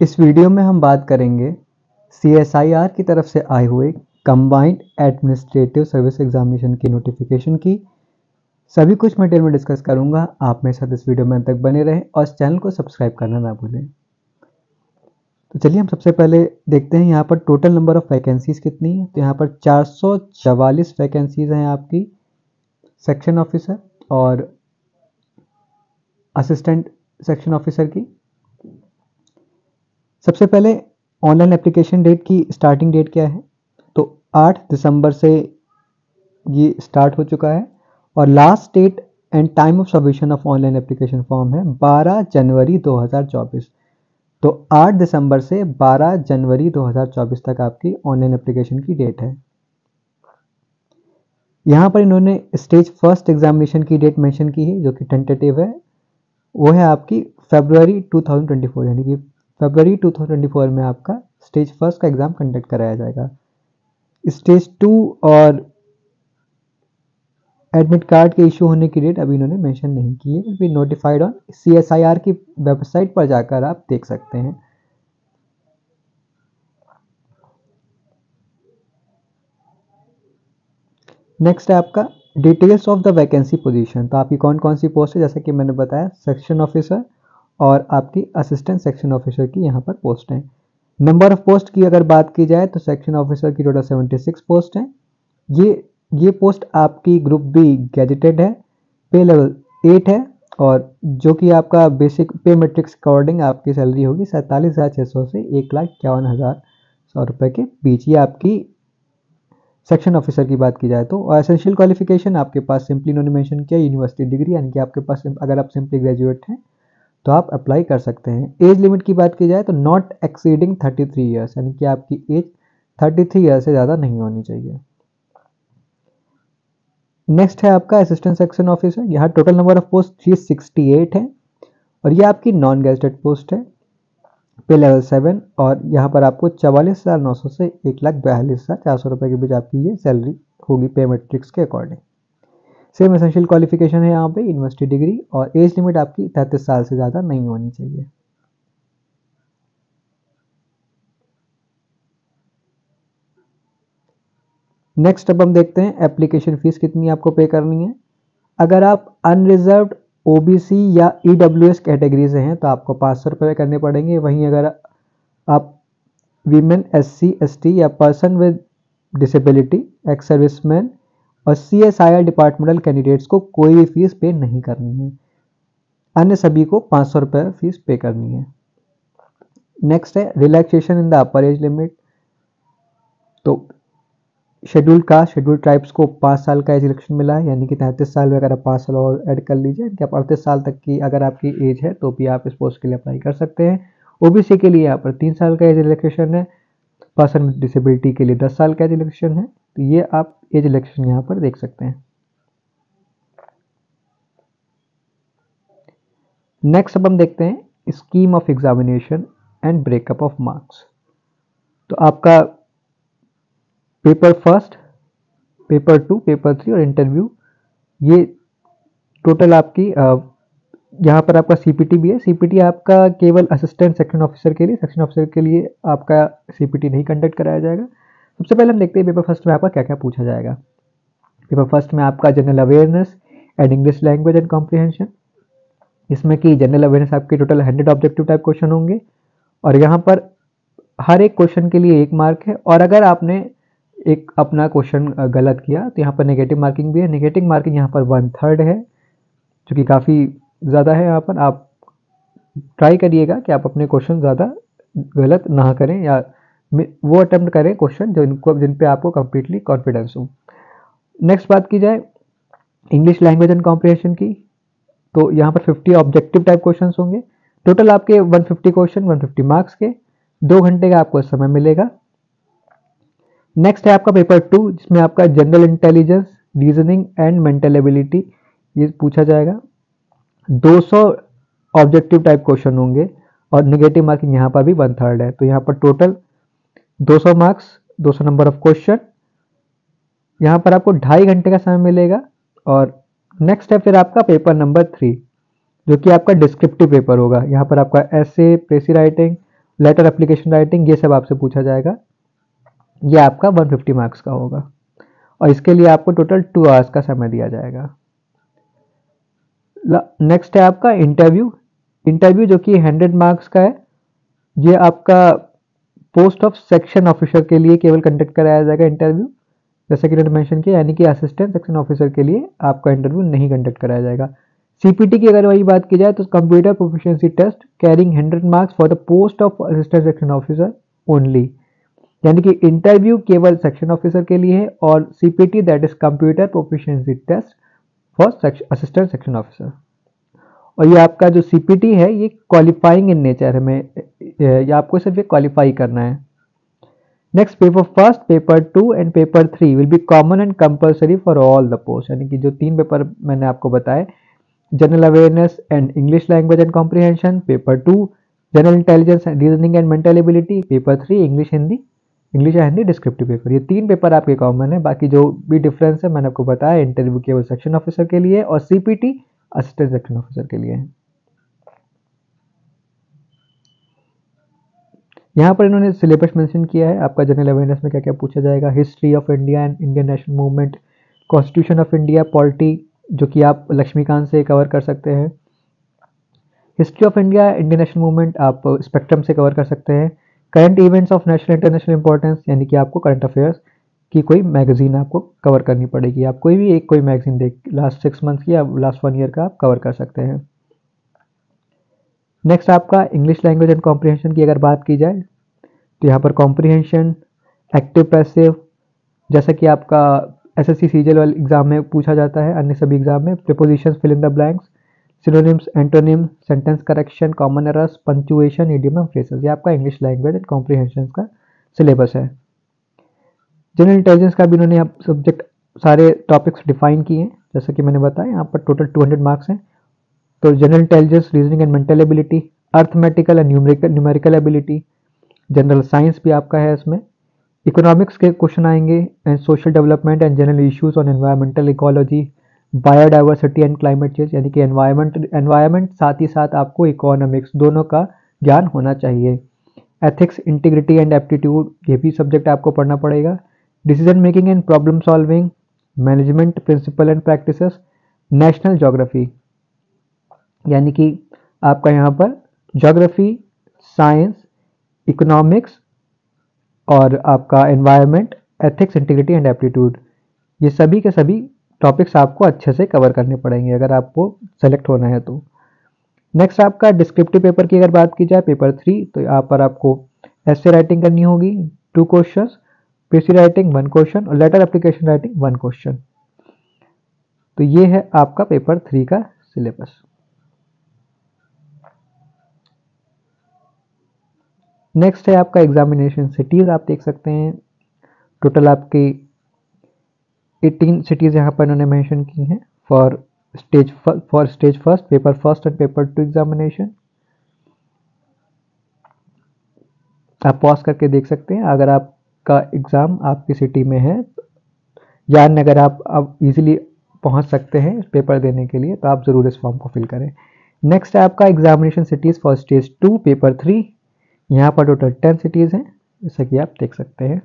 इस वीडियो में हम बात करेंगे CSIR की तरफ से आए हुए कंबाइंड एडमिनिस्ट्रेटिव सर्विस एग्जामिनेशन की नोटिफिकेशन की सभी कुछ मैं डिटेल में डिस्कस करूंगा। आप मेरे साथ इस वीडियो में अंत तक बने रहें और इस चैनल को सब्सक्राइब करना ना भूलें। तो चलिए हम सबसे पहले देखते हैं यहाँ पर टोटल नंबर ऑफ वैकेंसीज कितनी है। तो यहाँ पर 444 वैकेंसीज हैं आपकी सेक्शन ऑफिसर और असिस्टेंट सेक्शन ऑफिसर की। सबसे पहले ऑनलाइन एप्लीकेशन डेट की स्टार्टिंग डेट क्या है, तो 8 दिसंबर से ये स्टार्ट हो चुका है और last date and time of submission of online application form है 12 जनवरी 2024। तो 8 दिसंबर से 12 जनवरी 2024 तक आपकी ऑनलाइन एप्लीकेशन की डेट है। यहाँ पर इन्होंने स्टेज फर्स्ट एग्जामिनेशन की डेट मेंशन की है जो कि टेंटेटिव है, वो है आपकी फरवरी 2024, यानी कि फरवरी 2024 में आपका स्टेज फर्स्ट का एग्जाम कंडक्ट कराया जाएगा। स्टेज 2 और एडमिट कार्ड के इशू होने की डेट अभी इन्होंने मेंशन नहीं की है, बी नोटिफाइड ऑन CSIR की वेबसाइट पर जाकर आप देख सकते हैं। नेक्स्ट है आपका details of the vacancy position. तो आपकी कौन कौन सी पोस्ट है, जैसे कि मैंने बताया सेक्शन ऑफिसर और आपकी असिस्टेंट सेक्शन ऑफिसर की यहाँ पर पोस्ट है। नंबर ऑफ पोस्ट की अगर बात की जाए तो सेक्शन ऑफिसर की टोटल 76 पोस्ट हैं। ये पोस्ट आपकी ग्रुप बी गैजेटेड है, पे लेवल 8 है और जो कि आपका बेसिक पे मैट्रिक्स अकॉर्डिंग आपकी सैलरी होगी 47,600 से 1,51,100 रुपये के बीच। ये आपकी सेक्शन ऑफिसर की बात की जाए तो। और एसेंशियल क्वालिफिकेशन आपके पास सिंपली इन्होंने मेंशन किया यूनिवर्सिटी डिग्री, यानी कि आपके पास अगर आप सिंपली ग्रेजुएट हैं तो आप अप्लाई कर सकते हैं। एज लिमिट की बात की जाए तो नॉट एक्सीडिंग 33 ईयर्स, यानी कि आपकी एज 33 ईयर्स से ज़्यादा नहीं होनी चाहिए। नेक्स्ट है आपका असिस्टेंट सेक्शन ऑफिसर। यहाँ टोटल नंबर ऑफ पोस्ट 368 है और ये आपकी नॉन गैजेटेड पोस्ट है, पे लेवल 7 और यहाँ पर आपको 44,900 से 1,42,400 रुपये के बीच आपकी ये सैलरी होगी पे मैट्रिक्स के अकॉर्डिंग। सेम एसेंशियल क्वालिफिकेशन है यहाँ पे यूनिवर्सिटी डिग्री और एज लिमिट आपकी 33 साल से ज़्यादा नहीं होनी चाहिए। नेक्स्ट अब हम देखते हैं एप्लीकेशन फीस कितनी आपको पे करनी है। अगर आप अनरिजर्व्ड OBC या EWS कैटेगरी से हैं तो आपको 500 रुपये करने पड़ेंगे। वहीं अगर आप वीमेन, SC, ST या person with disability, ex serviceman और CSIR डिपार्टमेंटल कैंडिडेट्स को कोई भी फीस पे नहीं करनी है, अन्य सभी को 500 रुपये फीस पे करनी है। नेक्स्ट है relaxation in the upper age limit. तो शेड्यूल कास्ट, शेड्यूल ट्राइब्स को 5 साल का एज रिलेक्शन मिला है, यानी कि 33 साल में अगर आप 5 साल और ऐड कर लीजिए कि आप 38 साल तक की अगर आपकी एज है तो भी आप इस पोस्ट के लिए अप्लाई कर सकते हैं। OBC के लिए यहाँ पर 3 साल का एज रिलैक्सेशन है, पर्सन विद डिसेबिलिटी के लिए 10 साल का एज रिलैक्सेशन है। तो ये आप एज रिलैक्सेशन यहाँ पर देख सकते हैं। नेक्स्ट अब हम देखते हैं scheme of examination and breakup of marks. तो आपका पेपर फर्स्ट, पेपर 2, पेपर 3 और इंटरव्यू, ये टोटल आपकी यहाँ पर आपका CPT भी है। CPT आपका केवल असिस्टेंट सेक्शन ऑफिसर के लिए, सेक्शन ऑफिसर के लिए आपका CPT नहीं कंडक्ट कराया जाएगा। सबसे पहले हम देखते हैं पेपर फर्स्ट में आपका क्या क्या पूछा जाएगा। पेपर फर्स्ट में आपका general awareness and English language and comprehension, इसमें कि जनरल अवेयरनेस आपके टोटल 100 ऑब्जेक्टिव टाइप क्वेश्चन होंगे और यहाँ पर हर एक क्वेश्चन के लिए 1 मार्क है और अगर आपने एक अपना क्वेश्चन गलत किया तो यहाँ पर नेगेटिव मार्किंग भी है। नेगेटिव मार्किंग यहाँ पर 1/3 है, जो कि काफ़ी ज़्यादा है। यहाँ पर आप ट्राई करिएगा कि आप अपने क्वेश्चन ज़्यादा गलत ना करें या वो अटेम्प्ट करें क्वेश्चन जिन पे आपको कम्प्लीटली कॉन्फिडेंस हो। नेक्स्ट बात की जाए इंग्लिश लैंग्वेज एंड कॉम्प्रिहेंशन की, तो यहाँ पर 50 ऑब्जेक्टिव टाइप क्वेश्चन होंगे। टोटल आपके 150 क्वेश्चन 150 मार्क्स के, 2 घंटे का आपको समय मिलेगा। नेक्स्ट है आपका पेपर 2, जिसमें आपका general intelligence, reasoning and mental ability ये पूछा जाएगा। 200 ऑब्जेक्टिव टाइप क्वेश्चन होंगे और नेगेटिव मार्किंग यहाँ पर भी 1/3 है। तो यहाँ पर total 200 marks, 200 number of question, यहाँ पर आपको 2.5 घंटे का समय मिलेगा। और नेक्स्ट है फिर आपका पेपर नंबर 3, जो कि आपका डिस्क्रिप्टिव पेपर होगा। यहाँ पर आपका ऐसे, precis writing letter application writing, ये सब आपसे पूछा जाएगा। ये आपका 150 मार्क्स का होगा और इसके लिए आपको टोटल 2 आवर्स का समय दिया जाएगा। नेक्स्ट है आपका इंटरव्यू। इंटरव्यू जो कि 100 मार्क्स का है, ये आपका पोस्ट ऑफ सेक्शन ऑफिसर के लिए केवल कंडक्ट कराया जाएगा इंटरव्यू, जैसा कि मैंने मेंशन किया, यानी कि असिस्टेंट सेक्शन ऑफिसर के लिए आपका इंटरव्यू नहीं कंडक्ट कराया जाएगा। सीपीटी की अगर वही बात की जाए तो computer proficiency test carrying 100 marks for the post of assistant section officer only, यानी कि इंटरव्यू केवल सेक्शन ऑफिसर के लिए है और CPT that is computer proficiency test for assistant section officer. और ये आपका जो सीपीटी है ये क्वालिफाइंग इन नेचर है, में ये आपको सिर्फ ये क्वालिफाई करना है। Next, paper first, paper 2 and paper 3 will be common and compulsory for all the post, यानी कि जो 3 पेपर मैंने आपको बताए, general awareness and English language and comprehension, paper 2 general intelligence and reasoning and mental ability, paper 3 English या Hindi descriptive paper. ये 3 paper आपके common है, बाकी जो भी डिफरेंस है मैंने आपको बताया, इंटरव्यू केवल सेक्शन ऑफिसर के लिए और सीपीटी असिस्टेंट सेक्शन ऑफिसर के लिए है। यहाँ पर इन्होंने सिलेबस मेंशन किया है, आपका जनरल अवेयरनेस में क्या क्या पूछा जाएगा, history of India and Indian national movement, constitution of India, polity, जो कि आप लक्ष्मीकांत से कवर कर सकते हैं। History of India, Indian national movement आप स्पेक्ट्रम से कवर कर सकते हैं। Current events of national international importance, यानी कि आपको करंट अफेयर्स की कोई मैगजीन आपको कवर करनी पड़ेगी, आप कोई भी एक कोई मैगजीन देख लास्ट 6 मंथ की या लास्ट 1 ईयर का आप कवर कर सकते हैं। नेक्स्ट आपका इंग्लिश लैंग्वेज एंड कॉम्प्रिहेंशन की अगर बात की जाए तो यहाँ पर कॉम्प्रिहेंशन, एक्टिव पैसिव, जैसा कि आपका एसएससी सीजीएल वाले एग्जाम में पूछा जाता है, अन्य सभी एग्जाम में, prepositions, fill in the blanks, synonyms, antonyms, sentence correction, common errors, punctuation, idiom and phrases, ये आपका इंग्लिश लैंग्वेज एंड कॉम्प्रिहेंशन का सिलेबस है। जनरल इंटेलिजेंस का भी इन्होंने आप सब्जेक्ट सारे टॉपिक्स डिफाइन किए हैं, जैसा कि मैंने बताया, यहाँ पर टोटल 200 मार्क्स हैं। तो general intelligence, reasoning and mental ability, arithmetical and numerical ability, general science भी आपका है इसमें, इकोनॉमिक्स के क्वेश्चन आएंगे and social development and general issues on environmental ecology, biodiversity and climate change, यानी कि एनवायरमेंट साथ ही साथ आपको इकोनॉमिक्स दोनों का ज्ञान होना चाहिए। एथिक्स, इंटीग्रिटी एंड एप्टीट्यूड, ये भी सब्जेक्ट आपको पढ़ना पड़ेगा। Decision making and problem solving, management principle and practices, national geography, यानी कि आपका यहाँ पर ज्योग्राफी, साइंस, इकोनॉमिक्स और आपका environment, ethics, integrity and aptitude, ये सभी के सभी टॉपिक्स आपको अच्छे से कवर करने पड़ेंगे अगर आपको सेलेक्ट होना है तो। नेक्स्ट आपका डिस्क्रिप्टिव पेपर की अगर बात की जाए, पेपर 3, तो यहाँ पर आपको एसे राइटिंग करनी होगी 2 क्वेश्चंस, पीसी राइटिंग 1 क्वेश्चन और लेटर एप्लीकेशन राइटिंग 1 क्वेश्चन। तो ये है आपका पेपर 3 का सिलेबस। नेक्स्ट है आपका एग्जामिनेशन सिटीज, आप देख सकते हैं टोटल आपके 18 सिटीज यहाँ पर इन्होंने मेंशन की हैं for stage first, paper first and paper 2 examination. आप पॉज करके देख सकते हैं अगर आपका एग्जाम आपकी सिटी में है या अगर आप इजीली पहुंच सकते हैं पेपर देने के लिए, तो आप जरूर इस फॉर्म को फिल करें। नेक्स्ट है आपका examination cities for stage 2 paper 3, यहाँ पर टोटल 10 सिटीज हैं, जैसा कि आप देख सकते हैं।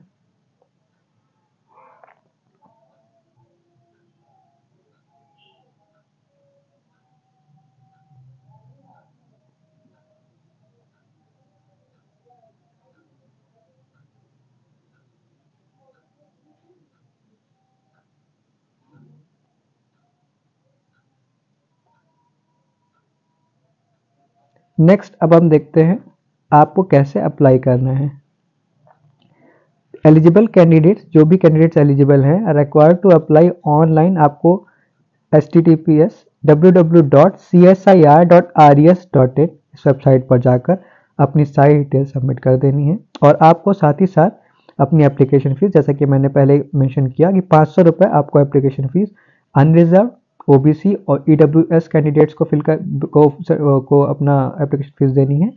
नेक्स्ट अब हम देखते हैं आपको कैसे अप्लाई करना है। एलिजिबल कैंडिडेट्स, जो भी कैंडिडेट्स एलिजिबल हैं, रिक्वायर्ड टू अप्लाई ऑनलाइन, आपको https://www.csir.res.in इस वेबसाइट पर जाकर अपनी सारी डिटेल सबमिट कर देनी है और आपको साथ ही साथ अपनी एप्लीकेशन फीस, जैसा कि मैंने पहले मेंशन किया कि 500 रुपये आपको एप्लीकेशन फीस अनरिजर्व, ओबीसी और ईडब्ल्यूएस कैंडिडेट्स को अपना एप्लीकेशन फीस देनी है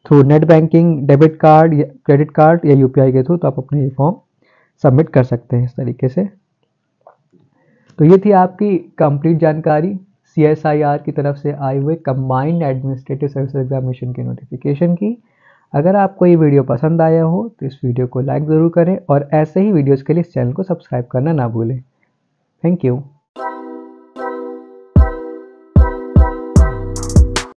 through net banking, debit card या क्रेडिट कार्ड या यूपीआई के थ्रू, तो आप अपने ये फॉर्म सबमिट कर सकते हैं इस तरीके से। तो ये थी आपकी कंप्लीट जानकारी सीएसआईआर की तरफ से आए हुए कंबाइंड एडमिनिस्ट्रेटिव सर्विस एग्जामिनेशन के नोटिफिकेशन की। अगर आपको ये वीडियो पसंद आया हो तो इस वीडियो को लाइक ज़रूर करें और ऐसे ही वीडियोज़ के लिए इस चैनल को सब्सक्राइब करना ना भूलें। Thank you.